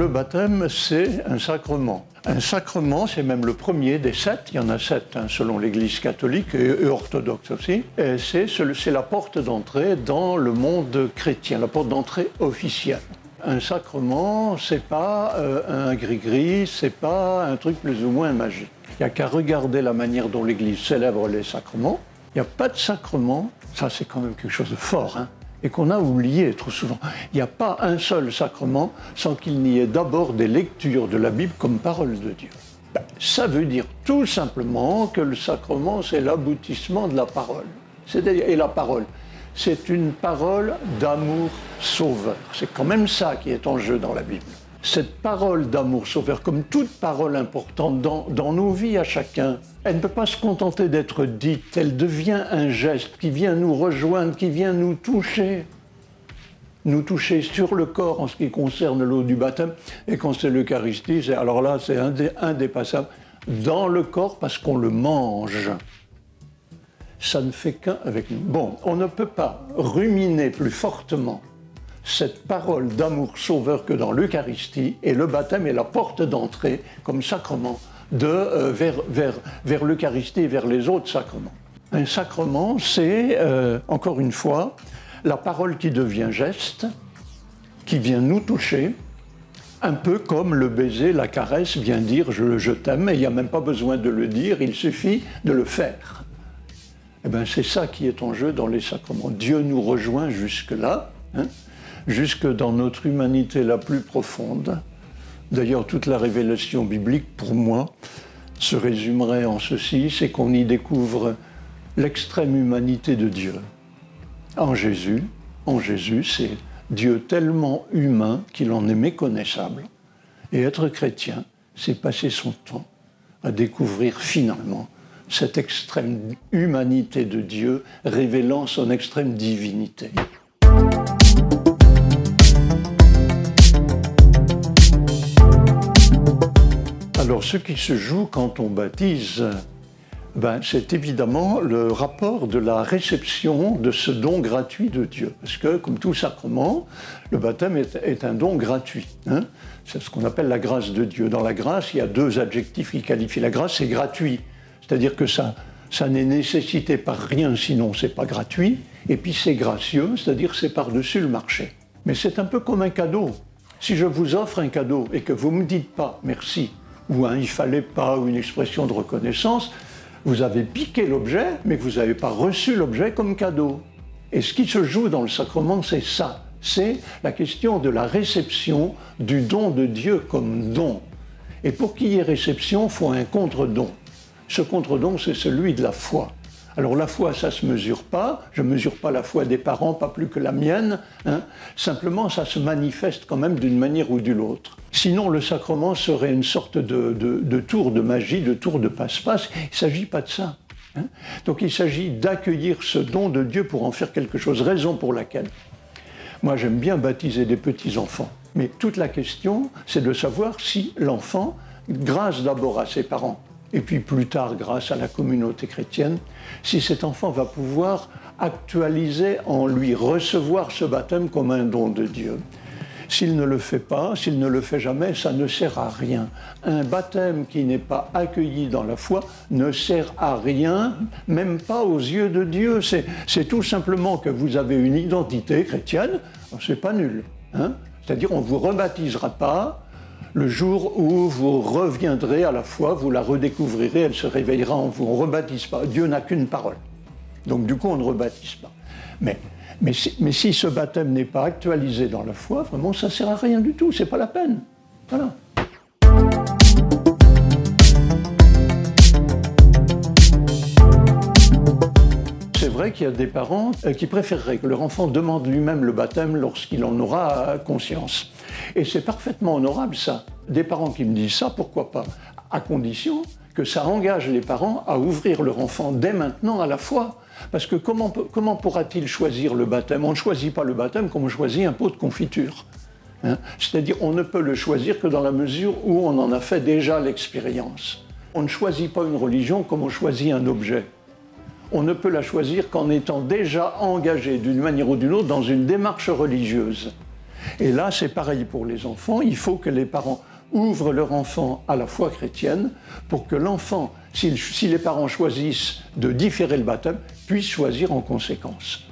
le baptême, c'est un sacrement. Un sacrement, c'est même le premier des 7, il y en a 7 selon l'Église catholique et orthodoxe aussi. Et c'est la porte d'entrée dans le monde chrétien, la porte d'entrée officielle. Un sacrement, c'est pas un gris-gris, c'est pas un truc plus ou moins magique. Il n'y a qu'à regarder la manière dont l'Église célèbre les sacrements. Il n'y a pas de sacrement, ça c'est quand même quelque chose de fort, et qu'on a oublié trop souvent. Il n'y a pas un seul sacrement sans qu'il n'y ait d'abord des lectures de la Bible comme parole de Dieu. Ça veut dire tout simplement que le sacrement, c'est l'aboutissement de la parole. Et la parole, c'est une parole d'amour sauveur. C'est quand même ça qui est en jeu dans la Bible. Cette parole d'amour sauveur, comme toute parole importante dans nos vies à chacun, elle ne peut pas se contenter d'être dite, elle devient un geste qui vient nous rejoindre, qui vient nous toucher sur le corps en ce qui concerne l'eau du baptême, et quand c'est l'Eucharistie, alors là c'est indépassable, dans le corps parce qu'on le mange. Ça ne fait qu'un avec nous. Bon, on ne peut pas ruminer plus fortement cette parole d'amour sauveur que dans l'Eucharistie, et le baptême est la porte d'entrée comme sacrement vers l'Eucharistie et vers les autres sacrements. Un sacrement, c'est, encore une fois, la parole qui devient geste, qui vient nous toucher, un peu comme le baiser, la caresse vient dire je t'aime, et il n'y a même pas besoin de le dire, il suffit de le faire. Eh bien, c'est ça qui est en jeu dans les sacrements. Dieu nous rejoint jusque-là, jusque dans notre humanité la plus profonde. D'ailleurs, toute la révélation biblique, pour moi, se résumerait en ceci, c'est qu'on y découvre l'extrême humanité de Dieu. En Jésus, c'est Dieu tellement humain qu'il en est méconnaissable. Et être chrétien, c'est passer son temps à découvrir finalement cette extrême humanité de Dieu, révélant son extrême divinité. Alors, ce qui se joue quand on baptise, c'est évidemment le rapport de la réception de ce don gratuit de Dieu. Parce que, comme tout sacrement, le baptême est un don gratuit. C'est ce qu'on appelle la grâce de Dieu. Dans la grâce, il y a deux adjectifs qui qualifient la grâce, c'est gratuit. C'est-à-dire que ça n'est nécessité par rien, sinon c'est pas gratuit. Et puis c'est gracieux, c'est-à-dire c'est par-dessus le marché. Mais c'est un peu comme un cadeau. Si je vous offre un cadeau et que vous ne me dites pas merci, ou il fallait pas, ou une expression de reconnaissance, vous avez piqué l'objet, mais vous n'avez pas reçu l'objet comme cadeau. Et ce qui se joue dans le sacrement, c'est ça. C'est la question de la réception du don de Dieu comme don. Et pour qu'il y ait réception, il faut un contre-don. Ce contre-don, c'est celui de la foi. Alors la foi, ça ne se mesure pas. Je ne mesure pas la foi des parents, pas plus que la mienne. Simplement, ça se manifeste quand même d'une manière ou d'une autre. Sinon, le sacrement serait une sorte de tour de magie, de tour de passe-passe. Il ne s'agit pas de ça. Donc il s'agit d'accueillir ce don de Dieu pour en faire quelque chose, raison pour laquelle. Moi, j'aime bien baptiser des petits-enfants. Mais toute la question, c'est de savoir si l'enfant, grâce d'abord à ses parents, et puis plus tard grâce à la communauté chrétienne, si cet enfant va pouvoir actualiser en lui, recevoir ce baptême comme un don de Dieu. S'il ne le fait pas, s'il ne le fait jamais, ça ne sert à rien. Un baptême qui n'est pas accueilli dans la foi ne sert à rien, même pas aux yeux de Dieu. C'est tout simplement que vous avez une identité chrétienne, c'est pas nul. C'est-à-dire on ne vous rebaptisera pas. Le jour où vous reviendrez à la foi, vous la redécouvrirez, elle se réveillera en vous. On ne rebaptise pas. Dieu n'a qu'une parole. Donc du coup, on ne rebaptise pas. Mais si ce baptême n'est pas actualisé dans la foi, vraiment, ça ne sert à rien du tout. C'est pas la peine. Voilà. C'est vrai qu'il y a des parents qui préféreraient que leur enfant demande lui-même le baptême lorsqu'il en aura conscience. Et c'est parfaitement honorable, ça. Des parents qui me disent ça, pourquoi pas? À condition que ça engage les parents à ouvrir leur enfant dès maintenant à la foi. Parce que comment pourra-t-il choisir le baptême? On ne choisit pas le baptême comme on choisit un pot de confiture. C'est-à-dire on ne peut le choisir que dans la mesure où on en a fait déjà l'expérience. On ne choisit pas une religion comme on choisit un objet. On ne peut la choisir qu'en étant déjà engagé d'une manière ou d'une autre dans une démarche religieuse. Et là, c'est pareil pour les enfants. Il faut que les parents ouvrent leur enfant à la foi chrétienne pour que l'enfant, si les parents choisissent de différer le baptême, puisse choisir en conséquence.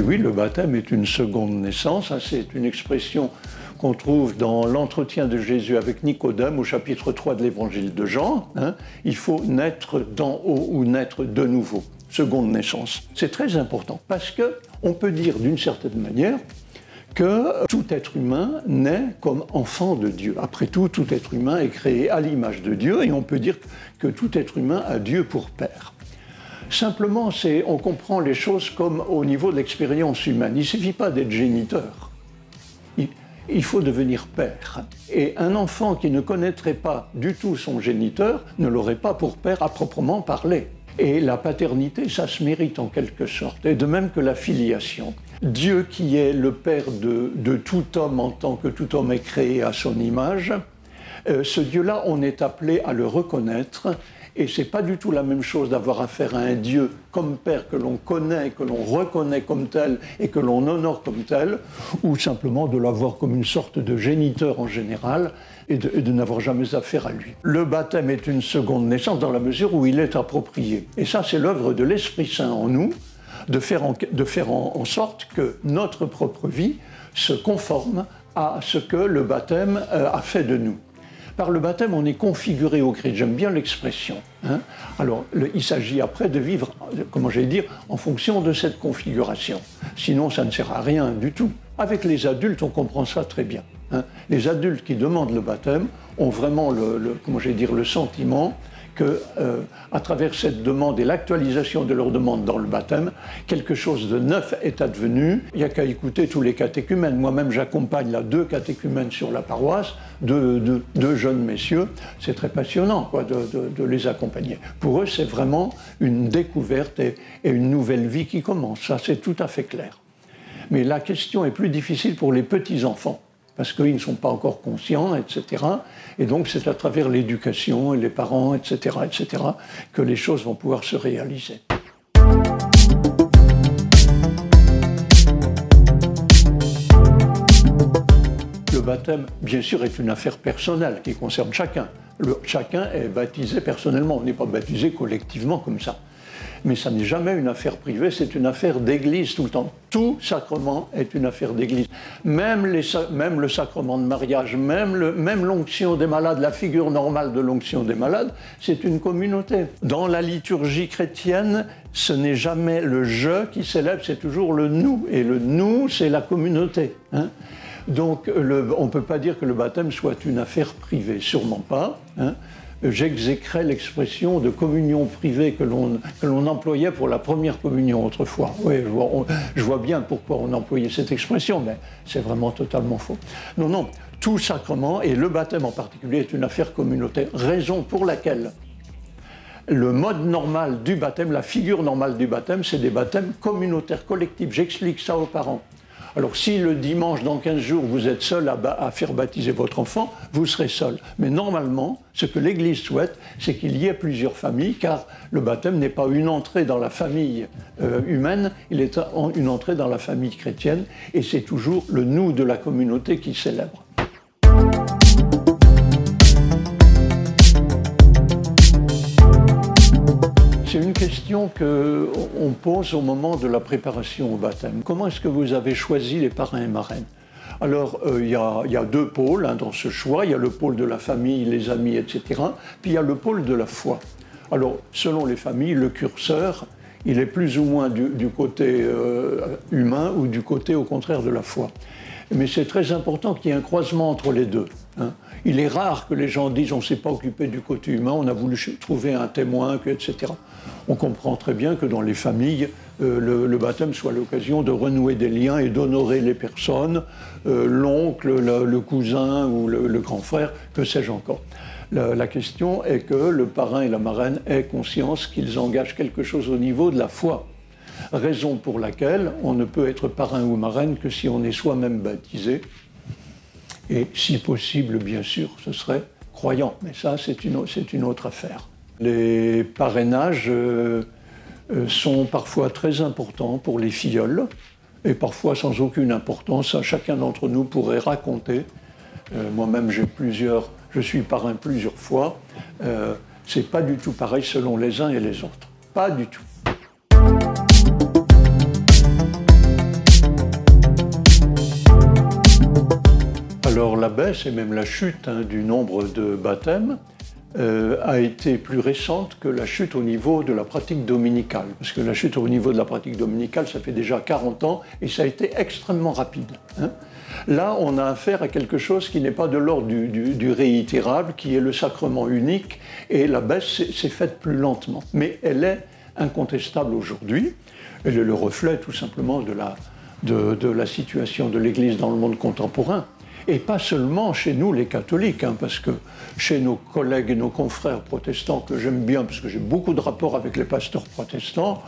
Oui, le baptême est une seconde naissance. C'est une expression qu'on trouve dans l'entretien de Jésus avec Nicodème au chapitre 3 de l'évangile de Jean. Il faut naître d'en haut ou naître de nouveau. Seconde naissance. C'est très important parce qu'on peut dire d'une certaine manière que tout être humain naît comme enfant de Dieu. Après tout, tout être humain est créé à l'image de Dieu et on peut dire que tout être humain a Dieu pour père. Simplement, on comprend les choses comme au niveau de l'expérience humaine. Il ne suffit pas d'être géniteur. Il faut devenir père. Et un enfant qui ne connaîtrait pas du tout son géniteur ne l'aurait pas pour père à proprement parler. Et la paternité, ça se mérite en quelque sorte. Et de même que la filiation. Dieu qui est le père de tout homme en tant que tout homme est créé à son image, ce Dieu-là, on est appelé à le reconnaître. Et ce n'est pas du tout la même chose d'avoir affaire à un Dieu comme Père que l'on connaît, que l'on reconnaît comme tel et que l'on honore comme tel, ou simplement de l'avoir comme une sorte de géniteur en général et de n'avoir jamais affaire à lui. Le baptême est une seconde naissance dans la mesure où il est approprié. Et ça, c'est l'œuvre de l'Esprit Saint en nous, de faire en sorte que notre propre vie se conforme à ce que le baptême a fait de nous. Par le baptême, on est configuré au Christ. J'aime bien l'expression. Alors, il s'agit après de vivre, comment j'allais dire, en fonction de cette configuration. Sinon, ça ne sert à rien du tout. Avec les adultes, on comprend ça très bien. Les adultes qui demandent le baptême ont vraiment le sentiment que, à travers cette demande et l'actualisation de leur demande dans le baptême, quelque chose de neuf est advenu. Il n'y a qu'à écouter tous les catéchumènes. Moi-même, j'accompagne là 2 catéchumènes sur la paroisse, deux jeunes messieurs. C'est très passionnant de les accompagner. Pour eux, c'est vraiment une découverte et une nouvelle vie qui commence. Ça, c'est tout à fait clair. Mais la question est plus difficile pour les petits-enfants, parce qu'ils ne sont pas encore conscients, etc. Et donc c'est à travers l'éducation et les parents, etc., que les choses vont pouvoir se réaliser. Le baptême, bien sûr, est une affaire personnelle qui concerne chacun. Chacun est baptisé personnellement, on n'est pas baptisé collectivement comme ça. Mais ça n'est jamais une affaire privée, c'est une affaire d'église tout le temps. Tout sacrement est une affaire d'église. Même le sacrement de mariage, même l'onction des malades, la figure normale de l'onction des malades, c'est une communauté. Dans la liturgie chrétienne, ce n'est jamais le « je » qui célèbre, c'est toujours le « nous ». Et le « nous », c'est la communauté. Donc on ne peut pas dire que le baptême soit une affaire privée, sûrement pas. J'exécrais l'expression de communion privée que l'on employait pour la première communion autrefois. Oui, je vois bien pourquoi on employait cette expression, mais c'est vraiment totalement faux. Non, tout sacrement, et le baptême en particulier, est une affaire communautaire. Raison pour laquelle le mode normal du baptême, la figure normale du baptême, c'est des baptêmes communautaires, collectifs. J'explique ça aux parents. Alors si le dimanche, dans 15 jours, vous êtes seul à faire baptiser votre enfant, vous serez seul. Mais normalement, ce que l'Église souhaite, c'est qu'il y ait plusieurs familles, car le baptême n'est pas une entrée dans la famille humaine, il est une entrée dans la famille chrétienne, et c'est toujours le nous de la communauté qui célèbre. C'est une question qu'on pose au moment de la préparation au baptême. Comment est-ce que vous avez choisi les parrains et marraines? Alors, il y a 2 pôles dans ce choix. Il y a le pôle de la famille, les amis, etc. Puis il y a le pôle de la foi. Alors, selon les familles, le curseur, il est plus ou moins du côté humain ou du côté, au contraire, de la foi. Mais c'est très important qu'il y ait un croisement entre les deux. Il est rare que les gens disent « on ne s'est pas occupé du côté humain, on a voulu trouver un témoin, etc. » On comprend très bien que dans les familles, le baptême soit l'occasion de renouer des liens et d'honorer les personnes, l'oncle, le cousin ou le grand frère, que sais-je encore. La question est que le parrain et la marraine aient conscience qu'ils engagent quelque chose au niveau de la foi. Raison pour laquelle on ne peut être parrain ou marraine que si on est soi-même baptisé. Et si possible, bien sûr, ce serait croyant. Mais ça, c'est une autre affaire. Les parrainages sont parfois très importants pour les filleuls, et parfois sans aucune importance. Chacun d'entre nous pourrait raconter. Moi-même, je suis parrain plusieurs fois. C'est pas du tout pareil selon les uns et les autres. Pas du tout. Alors la baisse et même la chute du nombre de baptêmes a été plus récente que la chute au niveau de la pratique dominicale. Parce que la chute au niveau de la pratique dominicale, ça fait déjà 40 ans et ça a été extrêmement rapide. Là, on a affaire à quelque chose qui n'est pas de l'ordre du réitérable, qui est le sacrement unique, et la baisse s'est faite plus lentement. Mais elle est incontestable aujourd'hui. Elle est le reflet tout simplement de la situation de l'Église dans le monde contemporain. Et pas seulement chez nous les catholiques, parce que chez nos collègues et nos confrères protestants, que j'aime bien, parce que j'ai beaucoup de rapports avec les pasteurs protestants,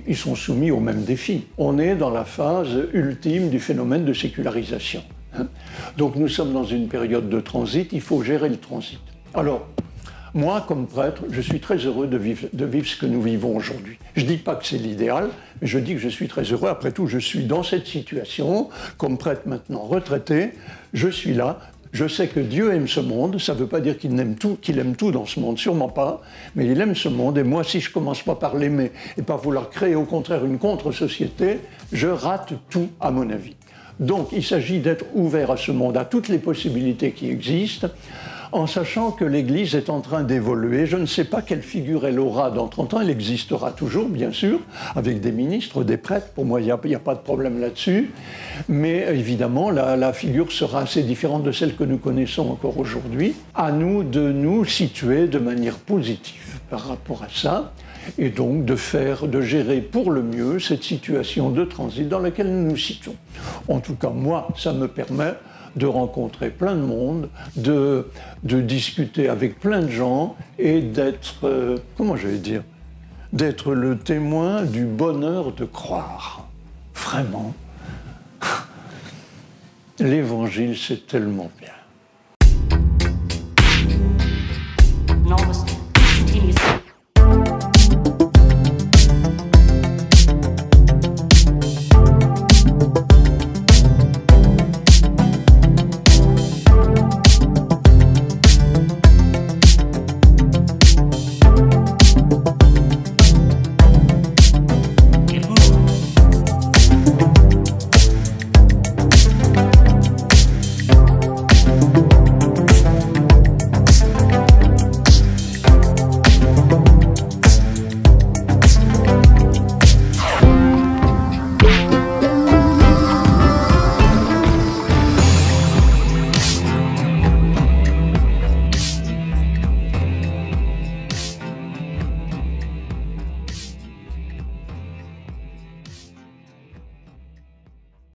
ils sont soumis au même défi. On est dans la phase ultime du phénomène de sécularisation. Donc nous sommes dans une période de transit, il faut gérer le transit. Alors, moi, comme prêtre, je suis très heureux de vivre ce que nous vivons aujourd'hui. Je ne dis pas que c'est l'idéal, mais je dis que je suis très heureux. Après tout, je suis dans cette situation, comme prêtre maintenant retraité, je suis là. Je sais que Dieu aime ce monde, ça ne veut pas dire qu'il aime tout dans ce monde, sûrement pas, mais il aime ce monde, et moi, si je ne commence pas par l'aimer et par vouloir créer au contraire une contre-société, je rate tout, à mon avis. Donc, il s'agit d'être ouvert à ce monde, à toutes les possibilités qui existent, en sachant que l'Église est en train d'évoluer. Je ne sais pas quelle figure elle aura dans 30 ans, elle existera toujours, bien sûr, avec des ministres, des prêtres, pour moi, il n'y a pas de problème là-dessus, mais évidemment, la figure sera assez différente de celle que nous connaissons encore aujourd'hui. À nous de nous situer de manière positive par rapport à ça, et donc de gérer pour le mieux cette situation de transit dans laquelle nous nous situons. En tout cas, moi, ça me permet de rencontrer plein de monde, de discuter avec plein de gens et d'être, d'être le témoin du bonheur de croire. Vraiment. L'Évangile, c'est tellement bien.